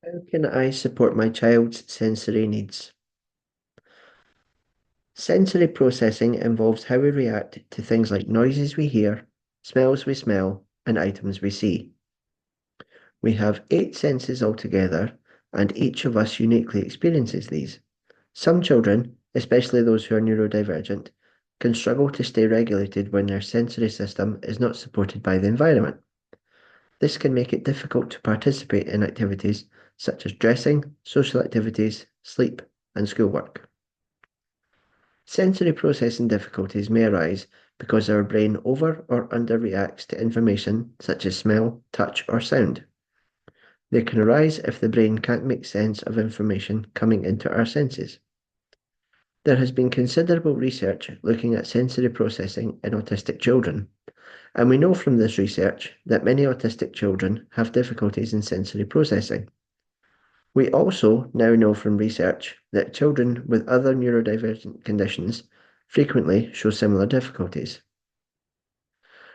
How can I support my child's sensory needs? Sensory processing involves how we react to things like noises we hear, smells we smell, and items we see. We have 8 senses altogether, and each of us uniquely experiences these. Some children, especially those who are neurodivergent, can struggle to stay regulated when their sensory system is not supported by the environment. This can make it difficult to participate in activities such as dressing, social activities, sleep, and schoolwork. Sensory processing difficulties may arise because our brain over or underreacts to information such as smell, touch, or sound. They can arise if the brain can't make sense of information coming into our senses. There has been considerable research looking at sensory processing in autistic children, and we know from this research that many autistic children have difficulties in sensory processing. We also now know from research that children with other neurodivergent conditions frequently show similar difficulties.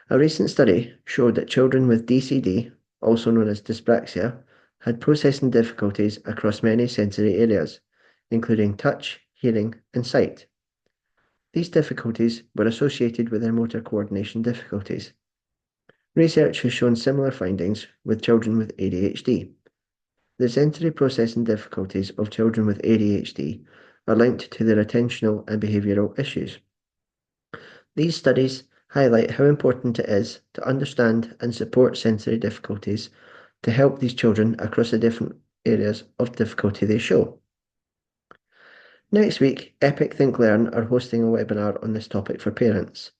A recent study showed that children with DCD, also known as dyspraxia, had processing difficulties across many sensory areas, including touch, hearing, and sight. These difficulties were associated with their motor coordination difficulties. Research has shown similar findings with children with ADHD. The sensory processing difficulties of children with ADHD are linked to their attentional and behavioural issues. These studies highlight how important it is to understand and support sensory difficulties to help these children across the different areas of difficulty they show. Next week, Epic Think Learn are hosting a webinar on this topic for parents.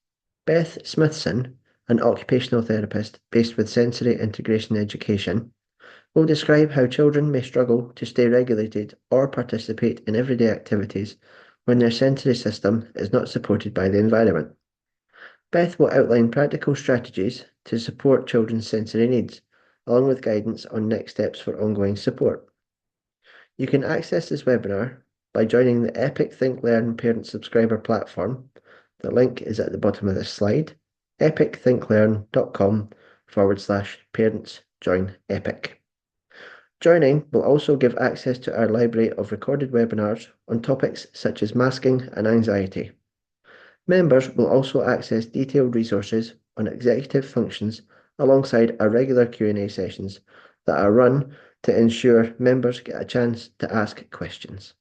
Beth Smithson, an occupational therapist based with Sensory Integration Education, will describe how children may struggle to stay regulated or participate in everyday activities when their sensory system is not supported by the environment. Beth will outline practical strategies to support children's sensory needs, along with guidance on next steps for ongoing support. You can access this webinar by joining the Epic Think Learn Parent Subscriber platform. The link is at the bottom of this slide, epicthinklearn.com/parents join Epic. Joining will also give access to our library of recorded webinars on topics such as masking and anxiety. Members will also access detailed resources on executive functions alongside our regular Q&A sessions that are run to ensure members get a chance to ask questions.